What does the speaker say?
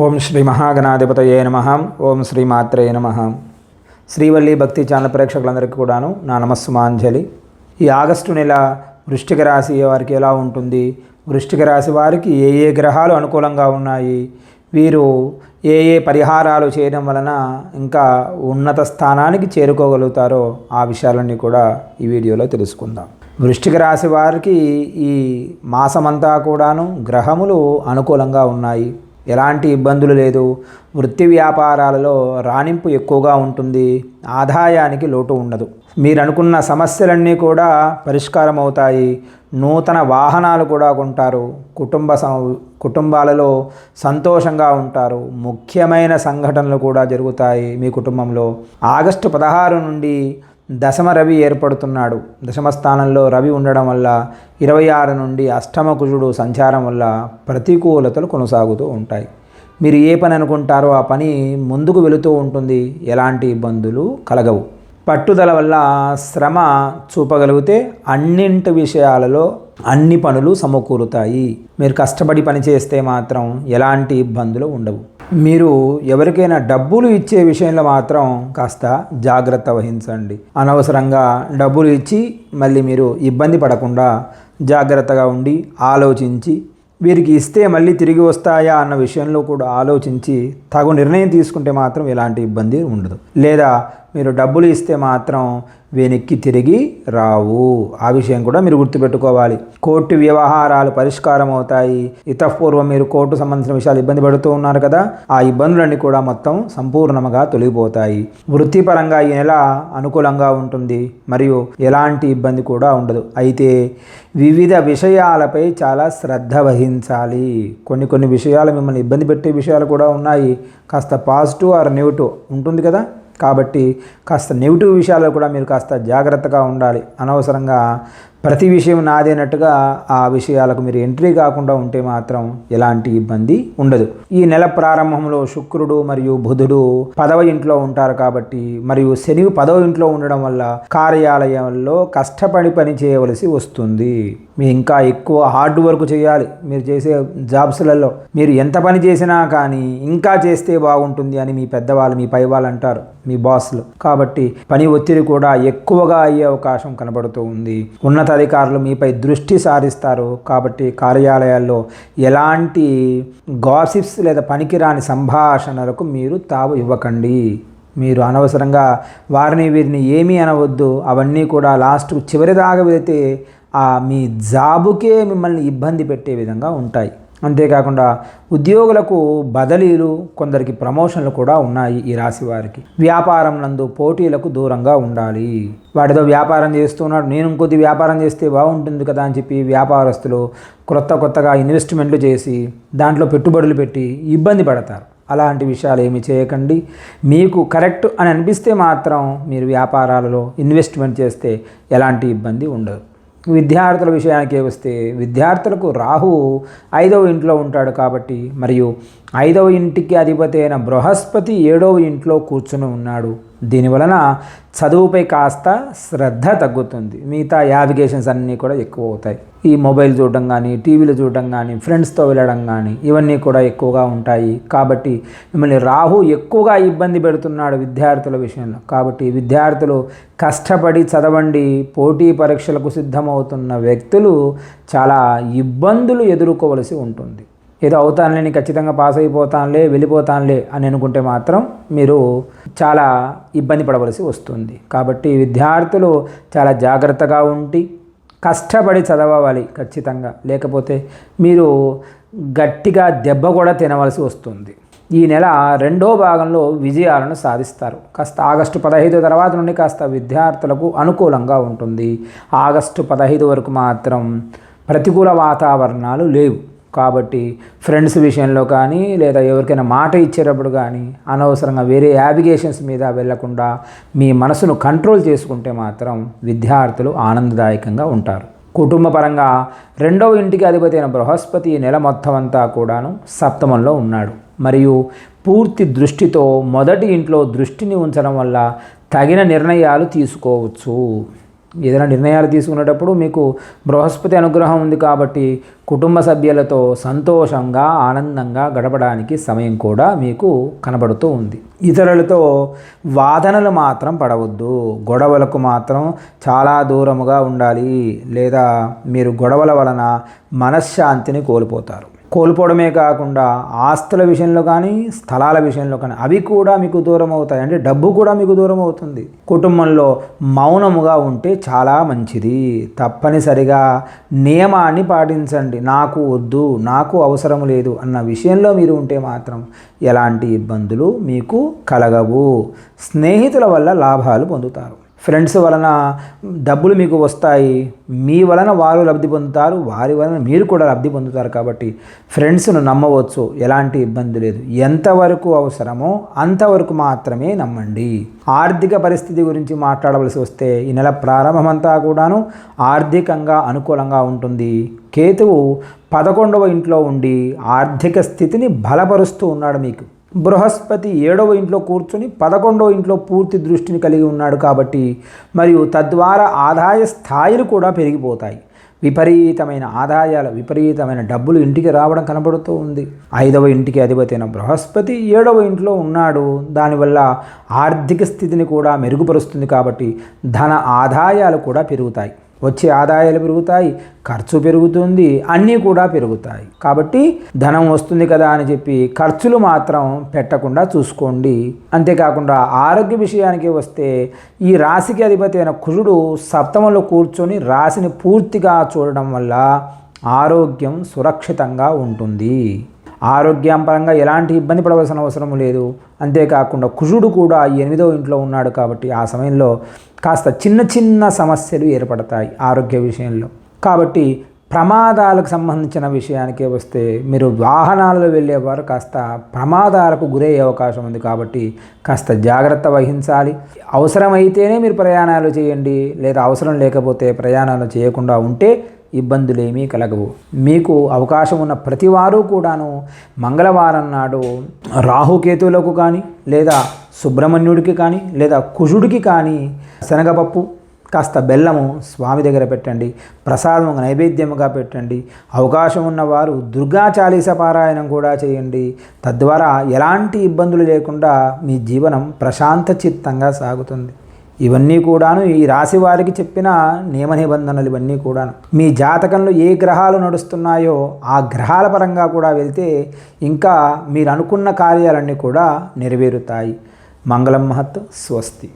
ఓం శ్రీ మహాగణాధిపతయే నమః. ఓం శ్రీ మాత్రే నమః. శ్రీవల్లి భక్తి ఛానల్ ప్రేక్షకులందరికీ కూడాను నా నమస్సుమాంజలి. ఈ ఆగస్టు నెల వృశ్చిక రాశి వారికి ఎలా ఉంటుంది, వృశ్చిక రాశి వారికి ఏ ఏ గ్రహాలు అనుకూలంగా ఉన్నాయి, వీరు ఏ ఏ పరిహారాలు చేయడం వలన ఇంకా ఉన్నత స్థానానికి చేరుకోగలుగుతారో ఆ విషయాలన్నీ కూడా ఈ వీడియోలో తెలుసుకుందాం. వృశ్చిక రాశి వారికి ఈ మాసమంతా కూడాను గ్రహములు అనుకూలంగా ఉన్నాయి. ఎలాంటి ఇబ్బందులు లేదు. వృత్తి వ్యాపారాలలో రాణింపు ఎక్కువగా ఉంటుంది. ఆదాయానికి లోటు ఉండదు. మీరు అనుకున్న సమస్యలన్నీ కూడా పరిష్కారం అవుతాయి. నూతన వాహనాలు కూడా కొంటారు. కుటుంబాలలో సంతోషంగా ఉంటారు. ముఖ్యమైన సంఘటనలు కూడా జరుగుతాయి మీ కుటుంబంలో. ఆగస్టు 16 నుండి దశమ రవి ఏర్పడుతున్నాడు. దశమ స్థానంలో రవి ఉండడం వల్ల 26 నుండి అష్టమ కుజుడు సంచారం వల్ల ప్రతికూలతలు కొనసాగుతూ ఉంటాయి. మీరు ఏ పని అనుకుంటారో ఆ పని ముందుకు వెళుతూ ఉంటుంది. ఎలాంటి ఇబ్బందులు కలగవు. పట్టుదల వల్ల శ్రమ చూపగలిగితే అన్నింటి విషయాలలో అన్ని పనులు సమకూరుతాయి. మీరు కష్టపడి పని చేస్తే మాత్రం ఎలాంటి ఇబ్బందులు ఉండవు. మీరు ఎవరికైనా డబ్బులు ఇచ్చే విషయంలో మాత్రం కాస్త జాగ్రత్త వహించండి. అనవసరంగా డబ్బులు ఇచ్చి మళ్ళీ మీరు ఇబ్బంది పడకుండా జాగ్రత్తగా ఉండి ఆలోచించి వీరికి ఇస్తే మళ్ళీ తిరిగి వస్తాయా అన్న విషయంలో కూడా ఆలోచించి తగు నిర్ణయం తీసుకుంటే మాత్రం ఎలాంటి ఇబ్బంది ఉండదు. లేదా మీరు డబ్బులు ఇస్తే మాత్రం వెనక్కి తిరిగి రావు. ఆ విషయం కూడా మీరు గుర్తుపెట్టుకోవాలి. కోర్టు వ్యవహారాలు పరిష్కారం అవుతాయి. ఇతపూర్వం మీరు కోర్టు సంబంధించిన విషయాలు ఇబ్బంది పడుతూ ఉన్నారు కదా, ఆ ఇబ్బందులన్నీ కూడా మొత్తం సంపూర్ణంగా తొలగిపోతాయి. వృత్తిపరంగా ఈ నెల అనుకూలంగా ఉంటుంది. మరియు ఎలాంటి ఇబ్బంది కూడా ఉండదు. అయితే వివిధ విషయాలపై చాలా శ్రద్ధ వహించాలి. కొన్ని విషయాలు మిమ్మల్ని ఇబ్బంది పెట్టే విషయాలు కూడా ఉన్నాయి. కాస్త పాజిటివ్ ఆర్ నెగిటివ్ ఉంటుంది కదా, కాబట్టి కాస్త నెగిటివ్ విషయాల్లో కూడా మీరు కాస్త జాగ్రత్తగా ఉండాలి. అనవసరంగా ప్రతి విషయం నాదేనట్టుగా ఆ విషయాలకు మీరు ఎంట్రీ కాకుండా ఉంటే మాత్రం ఎలాంటి ఇబ్బంది ఉండదు. ఈ నెల ప్రారంభంలో శుక్రుడు మరియు బుధుడు 10వ ఇంట్లో ఉంటారు కాబట్టి, మరియు శని 10వ ఇంట్లో ఉండడం వల్ల కార్యాలయంలో కష్టపడి పని చేయవలసి వస్తుంది. మీరు ఇంకా ఎక్కువ హార్డ్ వర్క్ చేయాలి. మీరు చేసే జాబ్స్లలో మీరు ఎంత పని చేసినా కానీ ఇంకా చేస్తే బాగుంటుంది అని మీ పెద్దవాళ్ళు, మీ పై వాళ్ళు అంటారు, మీ బాస్లు. కాబట్టి పని ఒత్తిడి కూడా ఎక్కువగా అయ్యే అవకాశం కనబడుతూ ఉంది. ఉన్నతాధికారులు మీపై దృష్టి సారిస్తారు. కాబట్టి కార్యాలయాల్లో ఎలాంటి గాసిప్స్ లేదా పనికిరాని సంభాషణలకు మీరు తావు ఇవ్వకండి. మీరు అనవసరంగా వారిని వీరిని ఏమీ అనవద్దు. అవన్నీ కూడా లాస్ట్కు చివరిదాకా వెళితే మీ జాబుకే మిమ్మల్ని ఇబ్బంది పెట్టే విధంగా ఉంటాయి. అంతేకాకుండా ఉద్యోగులకు బదిలీలు, కొందరికి ప్రమోషన్లు కూడా ఉన్నాయి. ఈ రాశి వారికి వ్యాపారం నందు పోటీలకు దూరంగా ఉండాలి. వాడితో వ్యాపారం చేస్తున్నాడు, నేను ఇంకొద్ది వ్యాపారం చేస్తే బాగుంటుంది కదా అని చెప్పి వ్యాపారస్తులు కొత్తగా ఇన్వెస్ట్మెంట్లు చేసి దాంట్లో పెట్టుబడులు పెట్టి ఇబ్బంది పడతారు. అలాంటి విషయాలు ఏమి చేయకండి. మీకు కరెక్ట్ అని అనిపిస్తే మాత్రం మీరు వ్యాపారాలలో ఇన్వెస్ట్మెంట్ చేస్తే ఎలాంటి ఇబ్బంది ఉండదు. విద్యార్థుల విషయానికి వస్తే విద్యార్థులకు రాహు 5వ ఇంట్లో ఉంటాడు కాబట్టి, మరియు 5వ ఇంటికి అధిపతి అయిన బృహస్పతి 7వ ఇంట్లో కూర్చుని ఉన్నాడు. దీనివలన చదువుపై కాస్త శ్రద్ధ తగ్గుతుంది. మిగతా యావిగేషన్స్ అన్నీ కూడా ఎక్కువ అవుతాయి. ఈ మొబైల్ చూడడం కానీ, టీవీలు చూడడం కానీ, ఫ్రెండ్స్తో వెళ్ళడం కానీ ఇవన్నీ కూడా ఎక్కువగా ఉంటాయి. కాబట్టి మిమ్మల్ని రాహు ఎక్కువగా ఇబ్బంది పెడుతున్నాడు విద్యార్థుల విషయంలో. కాబట్టి విద్యార్థులు కష్టపడి చదవండి. పోటీ పరీక్షలకు సిద్ధమవుతున్న వ్యక్తులు చాలా ఇబ్బందులు ఎదుర్కోవలసి ఉంటుంది. ఏదో అవుతానులే, ఖచ్చితంగా పాస్ అయిపోతానులే, వెళ్ళిపోతానులే అని అనుకుంటే మాత్రం మీరు చాలా ఇబ్బంది పడవలసి వస్తుంది. కాబట్టి విద్యార్థులు చాలా జాగ్రత్తగా ఉండి కష్టపడి చదవాలి ఖచ్చితంగా. లేకపోతే మీరు గట్టిగా దెబ్బ కూడా తినవలసి వస్తుంది. ఈ నెల 2వ భాగంలో విజయాలను సాధిస్తారు. కాస్త ఆగస్టు 15 తర్వాత నుండి కాస్త విద్యార్థులకు అనుకూలంగా ఉంటుంది. ఆగస్టు 15 వరకు మాత్రం ప్రతికూల వాతావరణాలు లేవు. కాబట్టి ఫ్రెండ్స్ విషయంలో కానీ, లేదా ఎవరికైనా మాట ఇచ్చేటప్పుడు కానీ అనవసరంగా వేరే యావిగేషన్స్ మీద వెళ్లకుండా మీ మనసును కంట్రోల్ చేసుకుంటే మాత్రం విద్యార్థులు ఆనందదాయకంగా ఉంటారు. కుటుంబ పరంగా 2వ ఇంటికి అధిపతి అయిన బృహస్పతి నెల మొత్తం అంతా కూడాను 7వ ఉన్నాడు. మరియు పూర్తి దృష్టితో మొదటి ఇంట్లో దృష్టిని ఉంచడం వల్ల తగిన నిర్ణయాలు తీసుకోవచ్చు. ఏదైనా నిర్ణయాలు తీసుకునేటప్పుడు మీకు బృహస్పతి అనుగ్రహం ఉంది కాబట్టి కుటుంబ సభ్యులతో సంతోషంగా ఆనందంగా గడపడానికి సమయం కూడా మీకు కనబడుతూ ఉంది. ఇతరులతో వాదనలు మాత్రం పడవద్దు, గొడవలకు మాత్రం చాలా దూరముగా ఉండాలి, లేదా మీరు గొడవల వలన మనశ్శాంతిని కోల్పోవడమే కాకుండా ఆస్తుల విషయంలో కానీ స్థలాల విషయంలో కానీ అవి కూడా మీకు దూరం అవుతాయి. అంటే డబ్బు కూడా మీకు దూరం అవుతుంది. కుటుంబంలో మౌనముగా ఉంటే చాలా మంచిది. తప్పనిసరిగా నియమాన్ని పాటించండి. నాకు వద్దు, నాకు అవసరం లేదు అన్న విషయంలో మీరు ఉంటే మాత్రం ఎలాంటి ఇబ్బందులు మీకు కలగవు. స్నేహితుల వల్ల లాభాలు పొందుతారు. ఫ్రెండ్స్ వలన డబ్బులు మీకు వస్తాయి. మీ వలన వారు లబ్ధి పొందుతారు, వారి వలన మీరు కూడా లబ్ధి పొందుతారు. కాబట్టి ఫ్రెండ్స్ను నమ్మవచ్చు, ఎలాంటి ఇబ్బంది లేదు. ఎంతవరకు అవసరమో అంతవరకు మాత్రమే నమ్మండి. ఆర్థిక పరిస్థితి గురించి మాట్లాడవలసి వస్తే ఈ నెల ప్రారంభమంతా కూడాను ఆర్థికంగా అనుకూలంగా ఉంటుంది. కేతువు 11వ ఇంట్లో ఉండి ఆర్థిక స్థితిని బలపరుస్తూ ఉన్నాడు. మీకు బృహస్పతి 7వ ఇంట్లో కూర్చొని 11వ ఇంట్లో పూర్తి దృష్టిని కలిగి ఉన్నాడు కాబట్టి మరియు తద్వారా ఆదాయ స్థాయిలు కూడా పెరిగిపోతాయి. విపరీతమైన ఆదాయాలు, విపరీతమైన డబ్బులు ఇంటికి రావడం కనబడుతూ ఉంది. 5వ ఇంటికి అధిపతి అయిన బృహస్పతి 7వ ఇంట్లో ఉన్నాడు. దానివల్ల ఆర్థిక స్థితిని కూడా మెరుగుపరుస్తుంది కాబట్టి ధన ఆదాయాలు కూడా పెరుగుతాయి. వచ్చే ఆదాయాలు పెరుగుతాయి, ఖర్చు పెరుగుతుంది, అన్నీ కూడా పెరుగుతాయి. కాబట్టి ధనం వస్తుంది కదా అని చెప్పి ఖర్చులు మాత్రం పెట్టకుండా చూసుకోండి. అంతేకాకుండా ఆరోగ్య విషయానికి వస్తే ఈ రాశికి అధిపతి అయిన కుజుడు 7వ కూర్చొని రాశిని పూర్తిగా చూడడం వల్ల ఆరోగ్యం సురక్షితంగా ఉంటుంది. ఆరోగ్యం పరంగా ఎలాంటి ఇబ్బంది పడవలసిన అవసరం లేదు. అంతేకాకుండా కుజుడు కూడా 8వ ఇంట్లో ఉన్నాడు కాబట్టి ఆ సమయంలో కాస్త చిన్న చిన్న సమస్యలు ఏర్పడతాయి ఆరోగ్య విషయంలో. కాబట్టి ప్రమాదాలకు సంబంధించిన విషయానికే వస్తే మీరు వాహనాలలో వెళ్ళేవారు కాస్త ప్రమాదాలకు గురయ్యే అవకాశం ఉంది కాబట్టి కాస్త జాగ్రత్త వహించాలి. అవసరమైతేనే మీరు ప్రయాణాలు చేయండి, లేదా అవసరం లేకపోతే ప్రయాణాలు చేయకుండా ఉంటే ఇబ్బందులేమీ కలగవు. మీకు అవకాశం ఉన్న ప్రతివారు కూడాను మంగళవారం నాడు రాహుకేతువులకు కానీ, లేదా సుబ్రహ్మణ్యుడికి కానీ, లేదా కుజుడికి కానీ శనగపప్పు కాస్త బెల్లము స్వామి దగ్గర పెట్టండి, ప్రసాదం నైవేద్యముగా పెట్టండి. అవకాశం ఉన్నవారు దుర్గా చాలీస పారాయణం కూడా చేయండి. తద్వారా ఎలాంటి ఇబ్బందులు లేకుండా మీ జీవనం ప్రశాంత చిత్తంగా సాగుతుంది. ఇవన్నీ కూడాను ఈ రాశి వారికి చెప్పిన నియమ నిబంధనలు. ఇవన్నీ కూడాను మీ జాతకంలో ఏ గ్రహాలు నడుస్తున్నాయో ఆ గ్రహాల పరంగా కూడా వెళ్తే ఇంకా మీరు అనుకున్న కార్యాలన్నీ కూడా నెరవేరుతాయి. మంగళం మహత్. స్వస్తి.